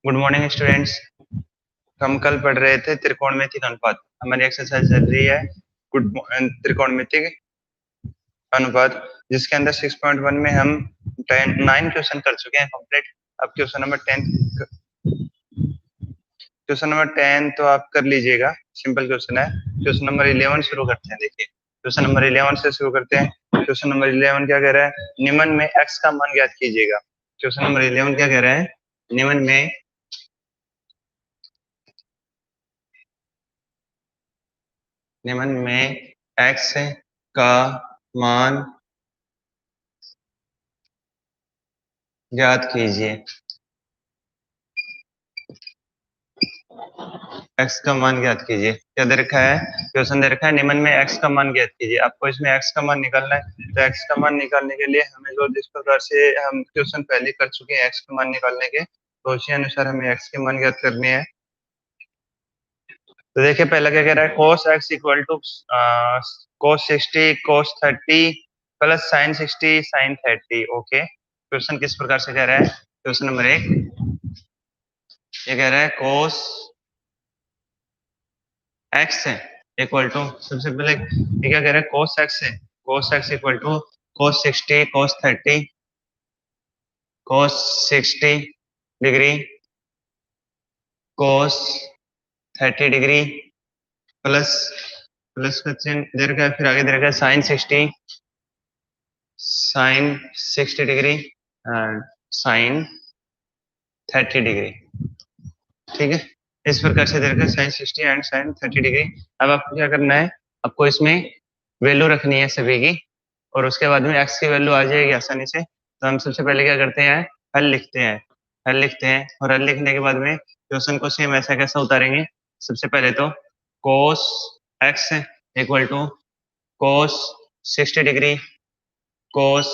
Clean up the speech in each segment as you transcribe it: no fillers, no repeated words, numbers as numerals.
Good morning students. हम कल पढ़ रहे थे त्रिकोणमितिक अनुपात। हमारी एक्सरसाइज चल रही है त्रिकोणमितिक अनुपात, जिसके अंदर 6.1 में हम 9 क्वेश्चन कर चुके हैं कंप्लीट। अब क्वेश्चन नंबर 10 तो आप कर लीजिएगा, सिंपल क्वेश्चन है। क्वेश्चन नंबर 11 शुरू करते हैं। देखिए क्वेश्चन नंबर 11 से शुरू करते हैं। क्वेश्चन नंबर 11 क्या कह रहा है? निम्न में x का मान ज्ञात कीजिएगा। क्वेश्चन नंबर 11 क्या कह रहा है? निम्न में x का मान ज्ञात कीजिए। x का मान ज्ञात कीजिए। क्या दे रखा है? क्वेश्चन दे रखा है निम्न में x का मान ज्ञात कीजिए। आपको इसमें x का मान निकालना है, तो x का मान निकालने के लिए हमें जो जिस प्रकार से हम क्वेश्चन पहले कर चुके हैं x का मान निकालने के, तो उसी अनुसार हमें x के मान ज्ञात करने हैं। तो देखिए पहला क्या कह रहा है? cos x equal to cos 60 cos 30 plus sin 60 sin 30। Okay, question किस प्रकार से कह रहा है? क्वेश्चन नंबर 1 ये कह रहा है cos x है इक्वल टू, सबसे पहले ये क्या कह रहा है? cos x है, cos x equal to cos 60 cos 30 cos 60 degree cos 30 degree plus plus का चिन्ह दे रखा है, फिर आगे दे रखा है sin 60 डिग्री sin 30 डिग्री। ठीक है, इस प्रकार से दे रखा है sin 60 एंड sin 30 डिग्री। अब आपको क्या करना है? आपको इसमें वैल्यू रखनी है सभी की, और उसके बाद में x की वैल्यू आ जाएगी आसानी से। तो हम सबसे पहले क्या करते हैं? हल लिखते हैं। और हल लिखने के बाद में क्वेश्चन को सेम ऐसा कैसा उतारेंगे? सबसे पहले तो cos x equal to cos 60 degree cos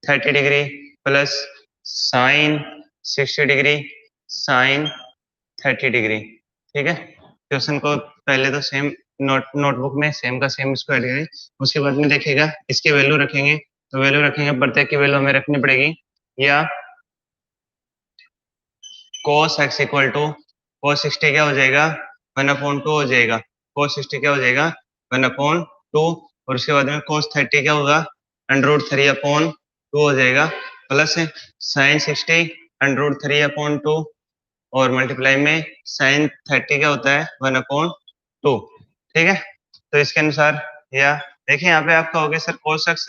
30 degree plus sin 60 degree sin 30 degree. ठीक है, क्वेश्चन को पहले तो सेम नोटबुक में सेम का सेम इसको ऐड करें। उसके बाद में देखिएगा इसकी वैल्यू रखेंगे, तो वैल्यू रखेंगे, प्रत्येक की वैल्यू हमें रखनी पड़ेगी। या cos x equal to cos 60 क्या हो जाएगा? 1/2 हो जाएगा। cos 60 क्या हो जाएगा? 1/2। और उसके बाद में cos 30 क्या होगा? √3/2 हो जाएगा, प्लस sin 60 √3/2 और मल्टीप्लाई में sin 30 क्या होता है? 1/2। ठीक है, तो इसके अनुसार या देखिए यहाँ पे आप कहोगे सर cos x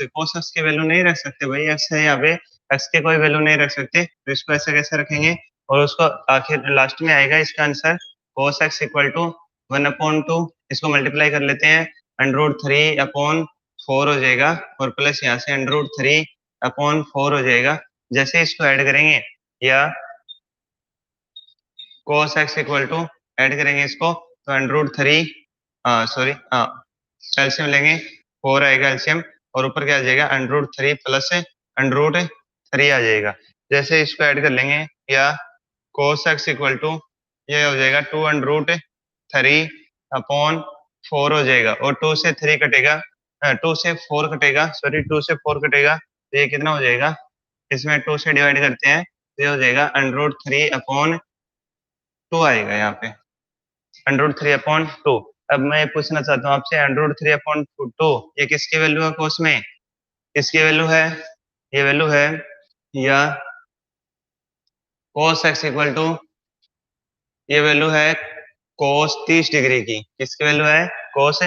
की वैल्यू नहीं रख सकते भाई, x है यहाँ पे, x के कोई वैल्यू नहीं रख सकते, तो इसको ऐसे कैसे रखेंगे? और उसको आखिर लास्ट में आएगा इसका answer cos x equal to 1/2। इसको मल्टीप्लाई कर लेते हैं, √3/4 हो जाएगा, और प्लस यहाँ से √3/4 हो जाएगा। जैसे इसको ऐड करेंगे या cos x equal to add करेंगे इसको, तो एलसीएम लेंगे, 4 आएगा एलसीएम, और ऊपर क्या आ जाएगा? √3 प्लस √3 आ जाएगा। जैसे इसको ऐड कर लेंगे या cos x इक्वल टू ये हो जाएगा 2√3/4 हो जाएगा, और 2 से 3 कटेगा, 2 से 4 कटेगा, सॉरी 2 से 4 कटेगा, तो ये कितना हो जाएगा? इसमें 2 से डिवाइड करते हैं तो ये हो जाएगा √3/2 आएगा यहाँ पे, √3/2। अब मैं पूछना चाहता हूँ आपसे, √3/2 ये किसकी वैल्यू है? कोस में किसकी वैल्यू है? ये वैल्यू है या cos x इक्वल टू ये वैल्यू है cos 30 डिग्री की। किसकी वैल्यू है? cos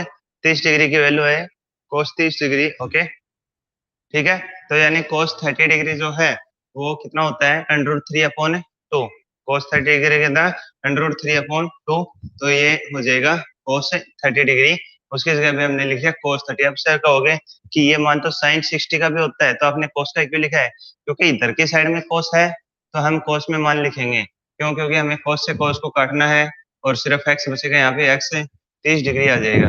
30 डिग्री की वैल्यू है, cos 30 डिग्री। ओके, ठीक है, तो यानी cos 30 डिग्री जो है वो कितना होता है? √3/2। cos 30 डिग्री के अंदर √3/2, तो ये हो जाएगा cos 30 डिग्री। उसकी जगह पे हमने लिख दिया cos 30। अब सर कहोगे कि ये मान तो sin 60 का भी होता है, तो आपने cos का क्यों लिखा है? क्योंकि इधर की साइड में cos है, तो हम cos में मान लिखेंगे। क्यों? क्योंकि हमें cos से cos को काटना है, और सिर्फ x बचेगा। यहाँ पे x 30 डिग्री आ जाएगा।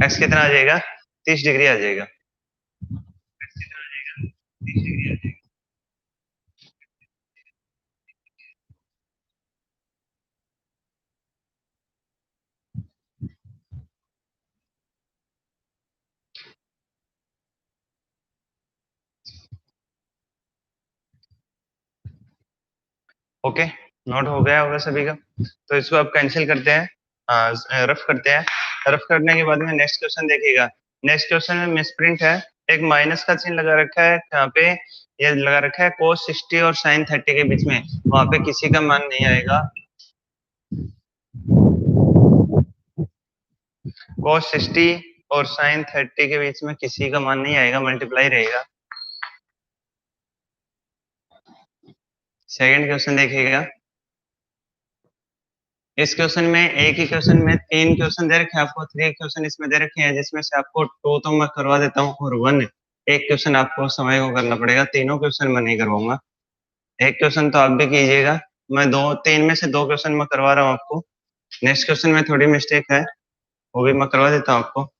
x कितना आ जाएगा? 30 डिग्री आ जाएगा। ओके, नोट हो गया होगा सभी का। तो इसको अब कैंसिल करते हैं, रफ करते हैं। रफ करने के बाद में नेक्स्ट क्वेश्चन देखिएगा। नेक्स्ट क्वेश्चन में मिसप्रिंट है, एक माइनस का चिन्ह लगा रखा है यहाँ पे, ये लगा रखा है cos 60 और sin 30 के बीच में, वहां पे किसी का मान नहीं आएगा। cos 60 और sin 30 के बीच में किसी का मान नहीं आएगा, मल्टीप्लाई रहेगा। सेकंड क्वेश्चन देखिएगा। इस क्वेश्चन में एक ही क्वेश्चन में तीन क्वेश्चन दे रखे हैं आपको, थ्री क्वेश्चन इसमें दे रखे हैं, जिसमें से आपको टू तो मैं करवा देता हूँ और वन एक क्वेश्चन आपको समय को करना पड़ेगा। तीनों क्वेश्चन मैं नहीं करवाऊंगा, एक क्वेश्चन तो आप भी कीजिएगा। मैं दो तीन में से दो क्वेश्चन मैं करवा रहा हूँ आपको। नेक्स्ट क्वेश्चन में थोड़ी मिस्टेक है, वो भी मैं करवा देता हूँ आपको।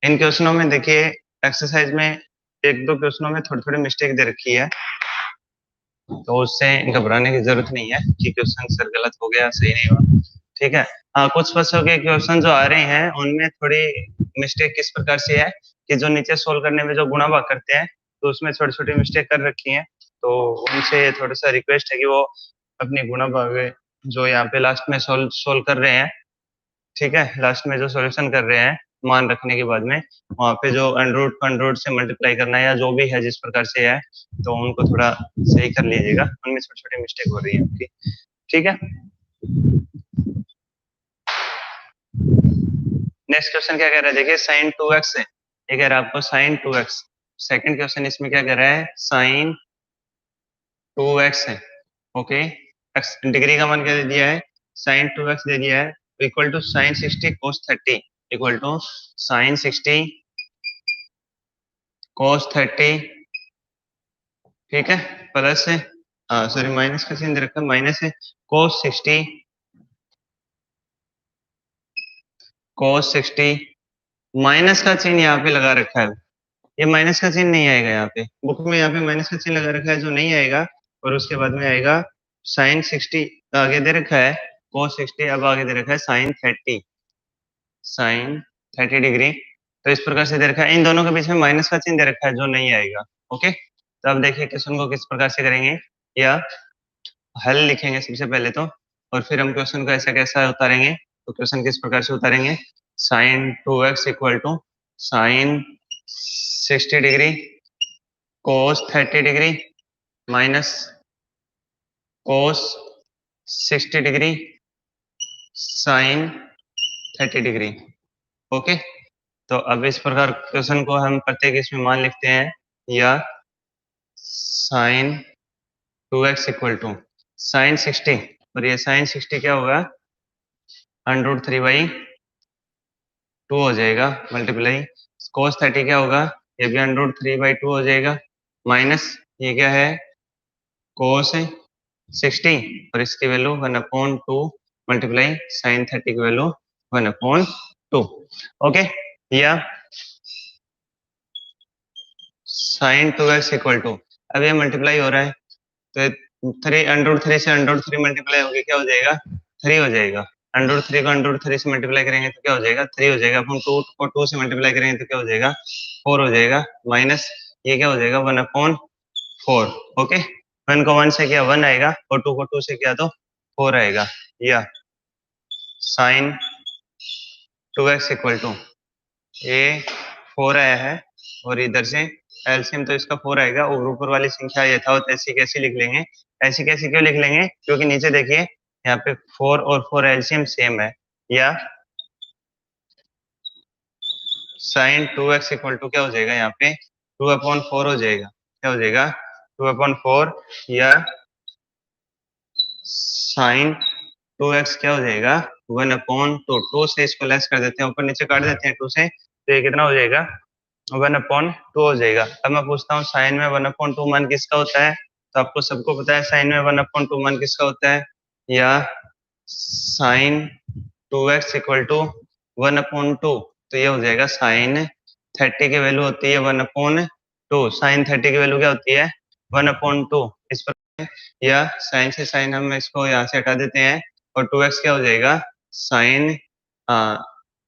इन क्वेश्चनों में देखिए, एक्सरसाइज में एक दो क्वेश्चनों में थोड़ी थोड़ी मिस्टेक दे रखी है, तो उससे घबराने की जरूरत नहीं है कि क्वेश्चन सर गलत हो गया, सही नहीं हुआ, ठीक है। हाँ, कुछ बच्चों के क्वेश्चन जो आ रहे हैं उनमें थोड़ी मिस्टेक किस प्रकार से है कि जो नीचे सोल्व करने में जो गुणा भाग करते हैं, तो उसमें छोटी छोटी मिस्टेक कर रखी है। तो उनसे थोड़ा सा रिक्वेस्ट है कि वो अपनी गुणा भाग जो यहाँ पे लास्ट में सोल्व सोल्व कर रहे हैं, ठीक है, लास्ट में जो सॉल्यूशन कर रहे हैं मान रखने के बाद में, वहां पे जो अंडर रूट से मल्टीप्लाई करना है या जो भी है जिस प्रकार से है, तो उनको थोड़ा सही कर लीजिएगा, उनमें छोटी छोटी मिस्टेक हो रही है आपकी, ठीक है। नेक्स्ट क्वेश्चन क्या कह रहा है, देखिए साइन 2x है, ये कह रहा है आपको साइन 2x। सेकंड क्वेश्चन इसमें क्या कह रहा है, साइन 2x है, ओके। एक्स डिग्री का मान क्या दे दिया है, साइन 2x दे दिया है, equal to sine 60 cos 30, equal to sine 60 cos 30, ठीक है, प्लस है, सॉरी माइनस का चिन्ह दे रखा है, माइनस है, cos 60 cos 60, माइनस का चिन्ह यहाँ पे लगा रखा है, ये माइनस का चिन्ह नहीं आएगा यहाँ पे, बुक में यहाँ पे माइनस का चिन्ह लगा रखा है जो नहीं आएगा, और उसके बाद में आएगा साइन 60, आगे दे रखा है cos 60, अब आगे दे रखा है साइन 30, साइन 30 डिग्री, तो इस प्रकार से दे रखा है, इन दोनों के बीच में माइनस का चिन्ह दे रखा है जो नहीं आएगा, ओके। तो अब देखिए क्वेश्चन को किस प्रकार से करेंगे, या हल लिखेंगे सबसे पहले तो, और फिर हम क्वेश्चन को ऐसा कैसा उतारेंगे। तो क्वेश्चन किस प्रकार से उतारेंगे, sine 2x equal to sine 60 degree cos 30 degree minus cos 60 degree sine 30 degree, okay. तो अब इस प्रकार क्वेश्चन को हम प्रत्येक इसमें मान लिखते हैं, या sign 2x equal to sine 60, और ये साइन 60 क्या होगा, अंडर 3/2 हो जाएगा, मल्टीप्लाई cos 30 क्या होगा, ये भी अंडर 3/2 हो जाएगा, माइनस ये क्या है cos 60, और इसकी वैल्यू 1/2 मल्टीप्लाई साइन 30 की वैल्यू 1/2, ओके। या साइन 2x इक्वल टू, अब ये मल्टीप्लाई हो रहा है, तो 3 से अंडर 3 मल्टीप्लाई होगी क्या हो जाएगा, 3 हो जाएगा, अंडर 3 को अंडर 3 से मल्टीप्लाई करेंगे तो क्या हो जाएगा, 3 हो जाएगा, अपन 2 को 2 से मल्टीप्लाई करेंगे तो क्या हो जाएगा, 4 हो जाएगा, माइनस ये क्या हो जाएगा 1/4, ओके। 1 को 1 से किया 1 आएगा, और 2 को 2 से किया तो 4 आएगा, या साइन 2x इक्वल टू, ये 4 आया है, और इधर से एलसीएम तो इसका 4 आएगा, और ऊपर वाली संख्या यथावत ऐसी कैसी लिख लेंगे, ऐसी कैसी क्यों लिख लेंगे, क्योंकि नीचे देखिए यहाँ पे 4 और 4 एलसीएम सेम है, या साइन 2x इक्वल टू क्या हो जाएगा, यहाँ पे 2/4 हो जाएगा, क्या हो जाएगा 2/4, या साइन 2x क्या हो जाएगा 1/2, 2 से इसको लेस कर देते हैं, ऊपर नीचे काट देते हैं 2 से, तो ये कितना हो जाएगा 1/2 हो जाएगा। अब मैं पूछता हूँ साइन में 1/2 मान किसका होता है, तो आपको सबको पता है साइन में 1/2 मान किसका होता है, या साइन 2x इक्वल टू 1/2, तो ये हो जाएगा साइन 30 की वैल्यू होती है 1/2, साइन 30 की वैल्यू क्या होती है 1/2, इस पर, या साइन से साइन हम इसको यहाँ से हटा देते हैं, और 2x क्या हो जाएगा साइन,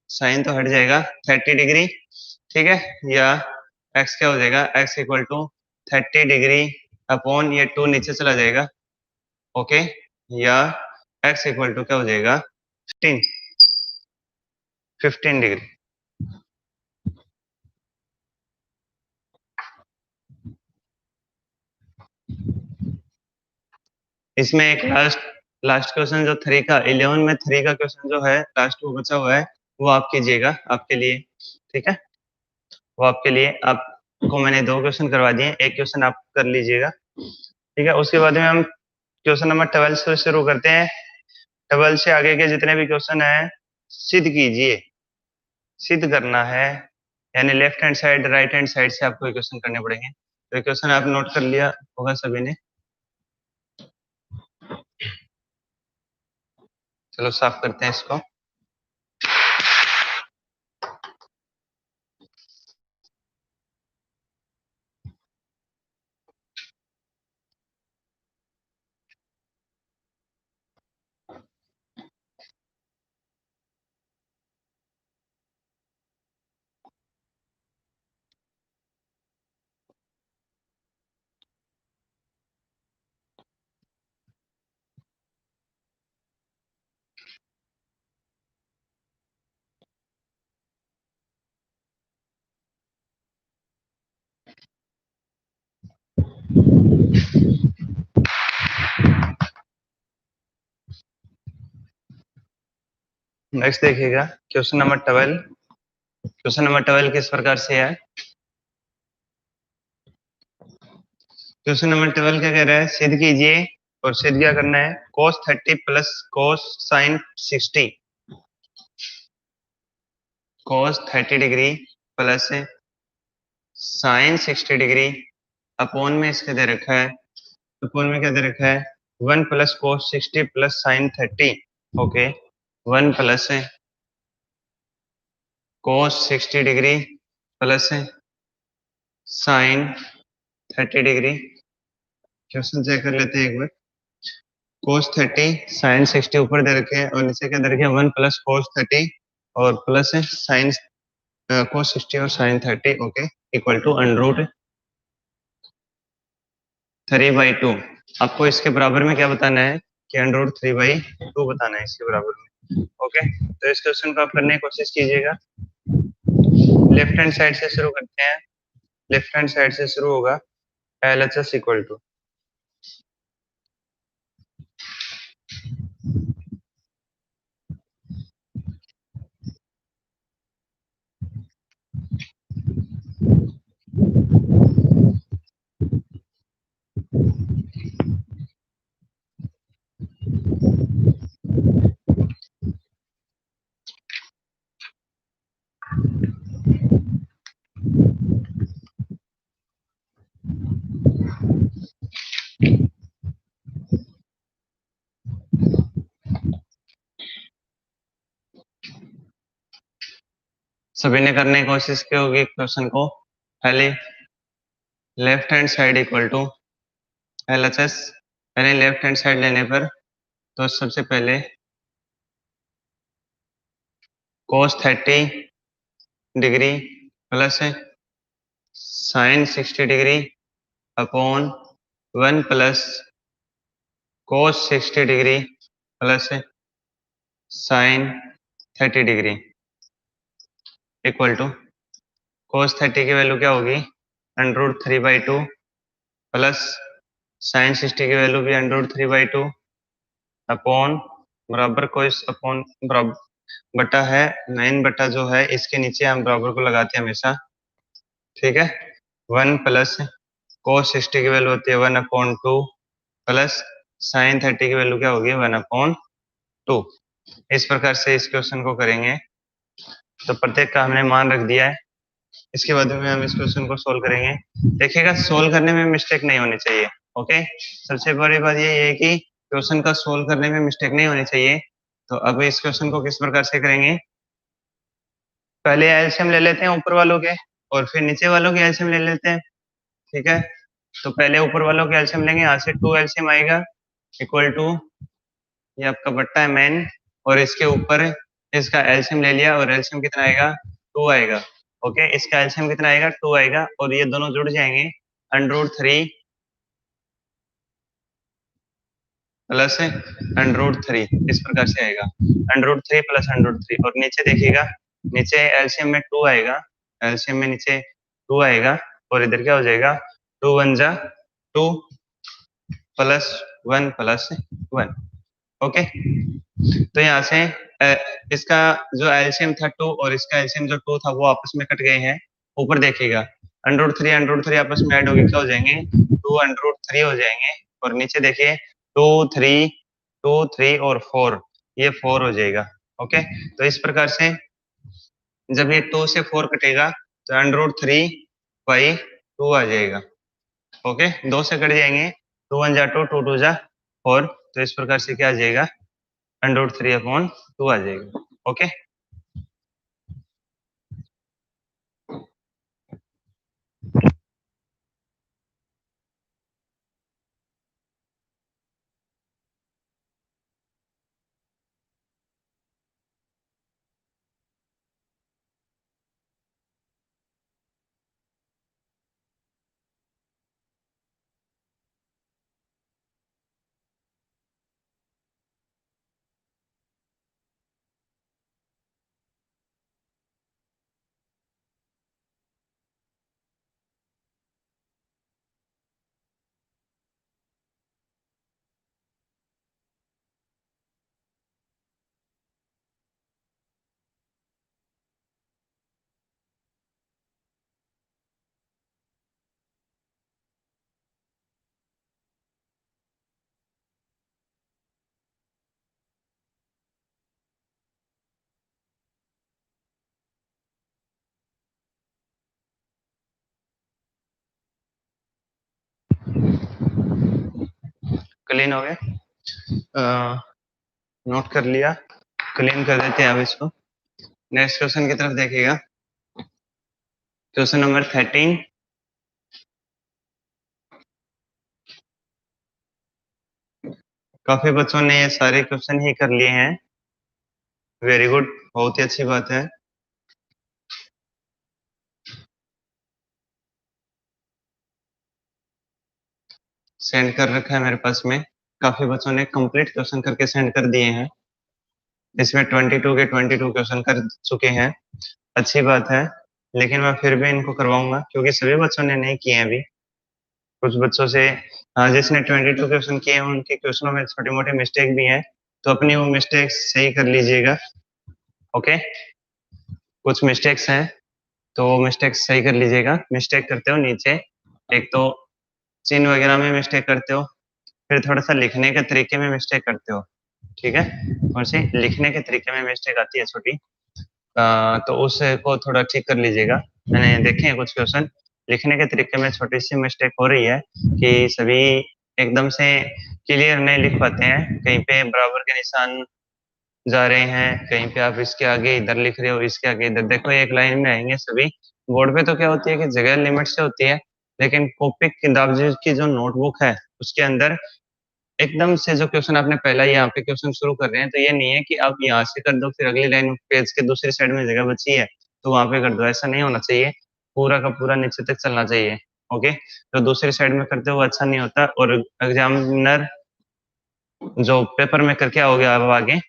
साइन तो हट जाएगा 30 डिग्री, ठीक है, या x क्या हो जाएगा x equal to 30 degree upon ये 2 नीचे चला जाएगा, ओके, या x इक्वल टू क्या हो जाएगा 15 डिग्री। इसमें एक लास्ट लास्ट क्वेश्चन जो 3 का 11 में 3 का क्वेश्चन जो है लास्ट वो बचा हुआ है, वो आप कीजिएगा, आपके लिए, ठीक है। वो आपके लिए, आपको मैंने 2 क्वेश्चन करवा दिए, एक क्वेश्चन आप कर लीजिएगा, ठीक है। उसके बाद में हम क्वेश्चन नंबर 12 से शुरू करते हैं। 12 से आगे के जितने भी क्वेश्चन हैं सिद्ध कीजिए, सिद्ध करना है, यानी left hand side right hand side से आपको क्वेश्चन करने पड़ेंगे। तो क्वेश्चन आप नोट कर लिया होगा सभी ने। चलो साफ करते हैं इसको। नेक्स्ट देखिएगा क्वेश्चन नंबर 12। क्वेश्चन नंबर 12 किस प्रकार से है। क्वेश्चन नंबर 12 क्या कह रहा है, सिद्ध कीजिए, और सिद्ध क्या करना है, cos 30 plus cos sin 60, cos 30 degree plus sin 60 degree upon में इसके दे रखा है, अपॉन में क्या दे रखा है 1 plus cos 60 plus sin 30, okay 1 plus cos 60 degree plus sin 30 degree. Question check कर लेते हैं एक बार। cos 30 sin 60 ऊपर दे रखे हैं और नीचे क्या दे रखे हैं 1 प्लस cos 30 और प्लस sin cos 60 और sin 30, okay equal to under root 3/2। आपको इसके बराबर में क्या बताना है कि अंडर रूट 3/2 बताना है इसके बराबर में, ओके। तो इस क्वेश्चन को आप करने की कोशिश कीजिएगा। लेफ्ट हैंड साइड से शुरू करते हैं। लेफ्ट हैंड साइड से शुरू होगा LHS इक्वल टू, सभी ने करने की कोशिश की होगी क्वेश्चन को। पहले left hand side equal to LHS, यानी लेफ्ट हैंड साइड लेने पर तो सबसे पहले cos 30 degree plus sin 60 degree upon 1 plus cos 60 degree plus sin 30 degree equal to cos 30 की वैल्यू क्या होगी अंडर रूट 3/2 प्लस sin 60 की वैल्यू भी अंडर रूट 3/2 अपॉन बराबर को इस अपॉन बराबर बटा है 9 बटा जो है इसके नीचे हम बराबर को लगाते हैं हमेशा, ठीक है। 1 प्लस cos 60 की वैल्यू होती है 1/2 प्लस sin 30 की वैल्यू क्या होगी 1/2। इस प्रकार से इस क्वेश्चन को करेंगे। तो प्रत्येक का हमने मान रख दिया है। इसके बाद में हम इस क्वेश्चन को सोल्व करेंगे। देखिएगा सोल्व करने में मिस्टेक नहीं होनी चाहिए, ओके। सबसे बड़ी बात ये है कि क्वेश्चन का सोल्व करने में मिस्टेक नहीं होनी चाहिए। तो अब इस क्वेश्चन को किस प्रकार से करेंगे, पहले एलसीएम ले लेते हैं ऊपर वालों के और फिर नीचे वालों के एलसीएम ले लेते हैं, ठीक है। तो पहले ऊपर वालों के एलसीएम लेंगे, यहाँ से 2 एलसीएम आएगा इक्वल टू ये आपका बट्टा है मेन, और इसके ऊपर इसका एलसीएम ले लिया और एलसीएम कितना आएगा 2 आएगा, ओके। इसका एलसीएम कितना आएगा 2 आएगा और ये दोनों जुड़ जाएंगे अंडर रूट 3 प्लस √3 इस प्रकार से आएगा, √3 प्लस √3। और नीचे देखिएगा, नीचे एलसीएम में 2 आएगा, एलसीएम में नीचे 2 आएगा और इधर क्या हो जाएगा, 2 1 जा 2 प्लस 1 प्लस 1। ओके, तो यहाँ से इसका जो एलसीएम था 2 और इसका एलसीएम जो 2 था वो आपस में कट गए हैं। ऊपर देखिएगा √3 आपस में ऐड होके क्या हो जाएंगे, 2 √3 हो जाएंगे। और नीचे देखिए 2 3 2 3 और 4, ये 4 हो जाएगा। ओके, तो इस प्रकार से जब ये 2 से 4 कटेगा तो √3/2 आ जाएगा। ओके, 2 से कट जाएंगे, 2 1 जा 2 2 2 जा 4, तो इस प्रकार से क्या आ जाएगा, √3/2 आ जाएगा। ओके, क्लीन हो गया, नोट कर लिया, क्लीन कर देते हैं अब इसको। नेक्स्ट क्वेश्चन की तरफ देखिएगा, क्वेश्चन नंबर 13। काफी बच्चों ने ये सारे क्वेश्चन ही कर लिए हैं, वेरी गुड, बहुत ही अच्छी बात है। सेंड कर रखा है मेरे पास में, काफी बच्चों ने कंप्लीट क्वेश्चन करके सेंड कर दिए हैं। इसमें 22 के 22 क्वेश्चन कर चुके हैं, अच्छी बात है। लेकिन मैं फिर भी इनको करवाऊंगा क्योंकि सभी बच्चों ने नहीं किए हैं अभी। कुछ बच्चों से जिसने 22 क्वेश्चन किए हैं उनके क्वेश्चनों में छोटे मोटे मिस्टेक भी हैं, तो अपनी वो मिस्टेक सही कर लीजिएगा। ओके, कुछ मिस्टेक्स हैं तो मिस्टेक सही कर लीजिएगा। मिस्टेक करते हो नीचे, एक तो चिन्ह वगैरह में मिस्टेक करते हो, फिर थोड़ा सा लिखने के तरीके में मिस्टेक करते हो, ठीक है। कौन सी लिखने के तरीके में मिस्टेक आती है छोटी, तो उसको थोड़ा ठीक कर लीजिएगा। मैंने देखे हैं कुछ क्वेश्चन, लिखने के तरीके में छोटी सी मिस्टेक हो रही है कि सभी एकदम से क्लियर नहीं लिख पाते हैं, कहीं पे बराबर के निशान जा रहे हैं, कहीं पे आप इसके आगे इधर लिख रहे हो, इसके आगे इधर। देखो एक लाइन में आएंगे सभी। बोर्ड पे तो क्या होती है कि जगह लिमिट से होती है, लेकिन कॉपी किताब की जो नोटबुक है उसके अंदर एकदम से जो क्वेश्चन आपने पहला यहाँ पे क्वेश्चन शुरू कर रहे हैं, तो ये नहीं है कि आप यहाँ से कर दो फिर अगली लाइन पेज के दूसरी साइड में जगह बची है तो वहां पे कर दो, ऐसा नहीं होना चाहिए। पूरा का पूरा नीचे तक चलना चाहिए। ओके, तो दूसरी साइड में करते हो वो अच्छा नहीं होता, और एग्जामिनर जो पेपर में करके आओगे आप आगे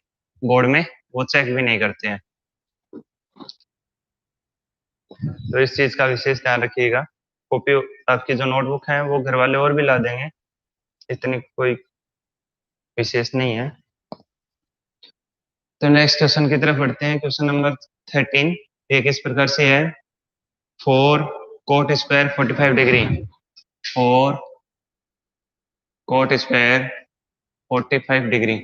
बोर्ड में, वो चेक भी नहीं करते हैं। तो इस चीज का विशेष ध्यान रखिएगा। कॉपी आपकी जो नोटबुक है वो घर वाले और भी ला देंगे, इतनी कोई विशेष नहीं है। तो नेक्स्ट क्वेश्चन की तरफ बढ़ते हैं, क्वेश्चन नंबर 13। ये किस प्रकार से है, 4 cot² 45 degree, 4 cot² 45 degree.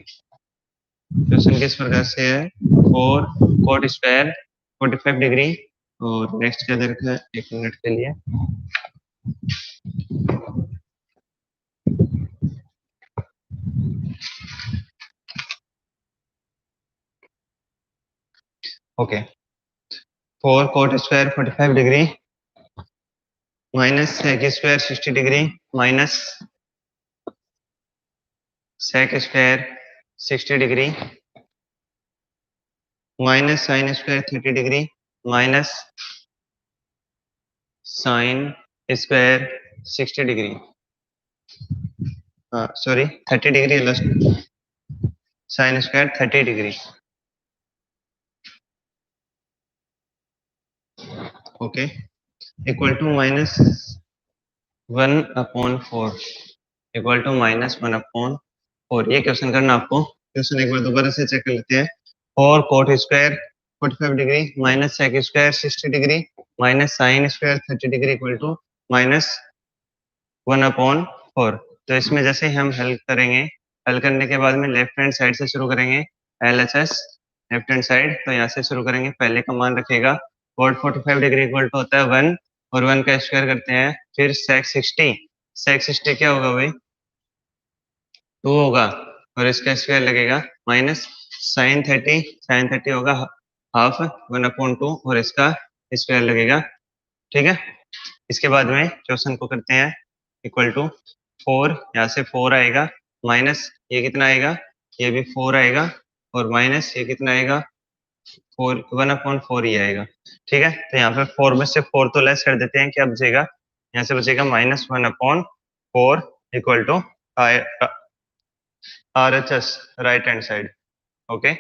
Question किस प्रकार से है, 4 cot² 45 डिग्री। और नेक्स्ट क्या दे रखा है, 1 मिनट के लिए। Okay, 4 cot² 45 degree minus sec² 60 degree minus sec² 60 degree minus sin² 30 degree minus sin² 60 degree. Sorry 30 degree last sine square 30 degree okay equal to minus 1/4 equal to -1/4 ये question करना आपको। Question एक बार दोबारा से चेक कर लेते हैं। 4 cot square 45 degree minus sec square 60 degree minus sine square 30 degree equal to -1/4। तो इसमें जैसे ही हम हल करेंगे, हल करने के बाद में लेफ्ट हैंड साइड से शुरू करेंगे। LHS लेफ्ट हैंड साइड, तो यहाँ से शुरू करेंगे। पहले का मान रखेगा cot 45 डिग्री इक्वल टू होता है 1 और 1 का स्क्वायर करते हैं। फिर sec 60 क्या होगा भाई 2 होगा और इसका स्क्वायर लगेगा माइनस साइन 30 होगा हाफ 1/2 और इसका स्क्वायर लगेगा। ठीक है, इसके बाद में क्वेश्चन को करते हैं इक्वल टू 4, यहाँ से 4 आएगा माइनस ये कितना आएगा, ये भी 4 आएगा और माइनस ये कितना आएगा 4 1/4 ही आएगा। ठीक है, तो यहाँ पे 4 में से 4 तो लेस कर देते हैं, क्या बचेगा यहाँ से बचेगा -1/4 equal to RHS right hand side. Okay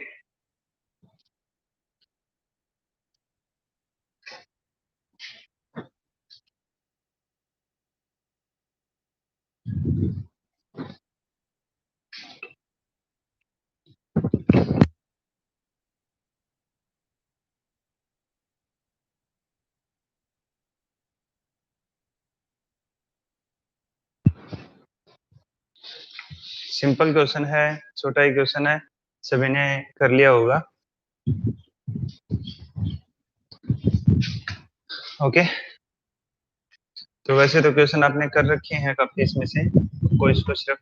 simple question है, छोटा ही क्वेश्चन है, सभी ने कर लिया होगा। ओके तो वैसे तो क्वेश्चन आपने कर रखे हैं काफी इसमें से, कोई इसको सिर्फ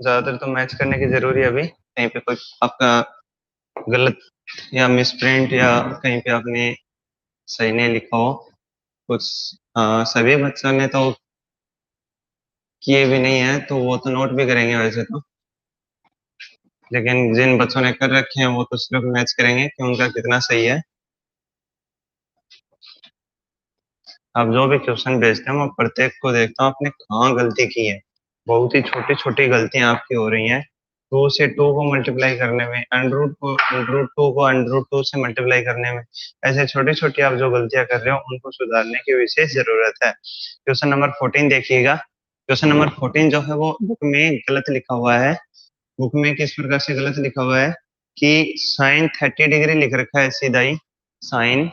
ज्यादातर तो मैच करने की जरूरी है। अभी कहीं पे कोई आपका गलत या मिसप्रिंट या कहीं पे आपने सही नहीं लिखा हो कुछ। सभी बच्चों ने तो किए भी नहीं है तो वो तो नोट भी करेंगे वैसे तो, लेकिन जिन बच्चों ने कर रखे हैं वो तो सिर्फ मैच करेंगे कि उनका कितना सही है। आप जो भी क्वेश्चन भेजते हैं मैं प्रत्येक को देखता हूँ आपने कहाँ गलती की है। बहुत ही छोटी छोटी गलतियां आपकी हो रही हैं। 2 से 2 को मल्टीप्लाई करने में, √2 को √2 से मल्टीप्लाई करने में, ऐसे छोटी छोटी आप जो गलतियां कर रहे हो उनको सुधारने की विशेष जरूरत है। क्वेश्चन नंबर 14 देखिएगा। क्वेश्चन नंबर 14 जो है वो बुक में गलत लिखा हुआ है। बुक में किस प्रकार से गलत लिखा हुआ है कि साइन 30 डिग्री लिख रखा है सीधा ही, साइन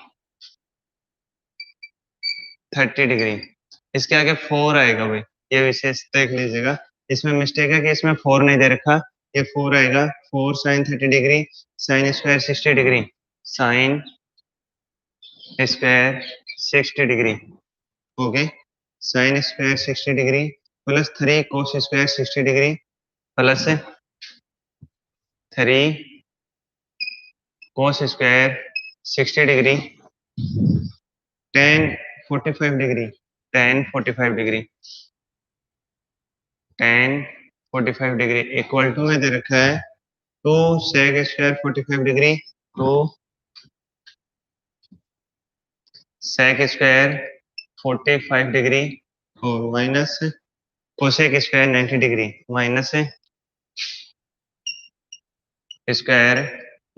30 डिग्री, इसके आगे 4 आएगा भाई, ये विशेष देख लीजिएगा। इसमें मिस्टेक है कि इसमें 4 नहीं दे रखा, ये 4 आएगा। 4 sine 30 degree sine square 60 degree sine square 60 degree okay, sine square 60 degree plus 3 cos square 60 degree plus 3 cos square 60 degree tan 45 degree tan 45 degree tan 45 degree equal to में दे रखा है 2 sec स्क्वायर 45 डिग्री, तो sec square 45 degree और minus cosec square 90 degree minus square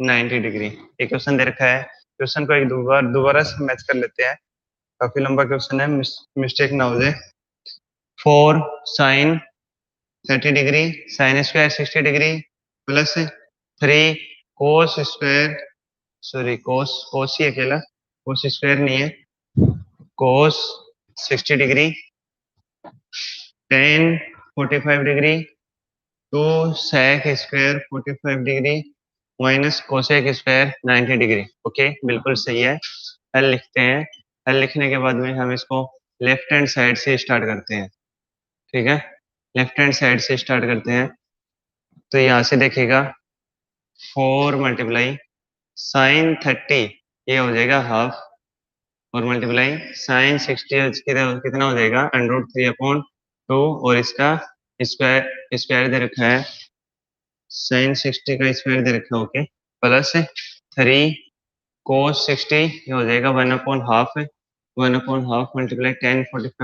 90 degree. एक question दे रखा है, question को एक दोबारा से मैच कर लेते हैं। काफी लंबा क्वेश्चन है, मिस्टेक ना हो जाए। 4 sine 30 degree sine square 60 degree plus 3 cos square, sorry cos ही अकेला, कोस स्क्वायर नहीं है, cos 60 degree tan 45 degree two sec square 45 degree minus cosec square 90 degree. Okay बिल्कुल सही है। हल लिखते हैं, हल लिखने के बाद में हम इसको लेफ्ट हैंड साइड से स्टार्ट करते हैं। ठीक है, लेफ्ट हैंड साइड से स्टार्ट करते हैं। तो यहाँ से देखिएगा 4 मल्टीप्लाई साइन 30 ये हो जाएगा हाफ और मल्टीप्लाई साइन 60 कितना हो जाएगा √3/2 और इसका स्क्वायर स्क्वायर दे रखा है, साइन 60 का स्क्वायर दे रखा है ओके, प्लस 3 कोस 60 ये हो जाएगा 1/2 1/2 मल्टीप्लाई tan 45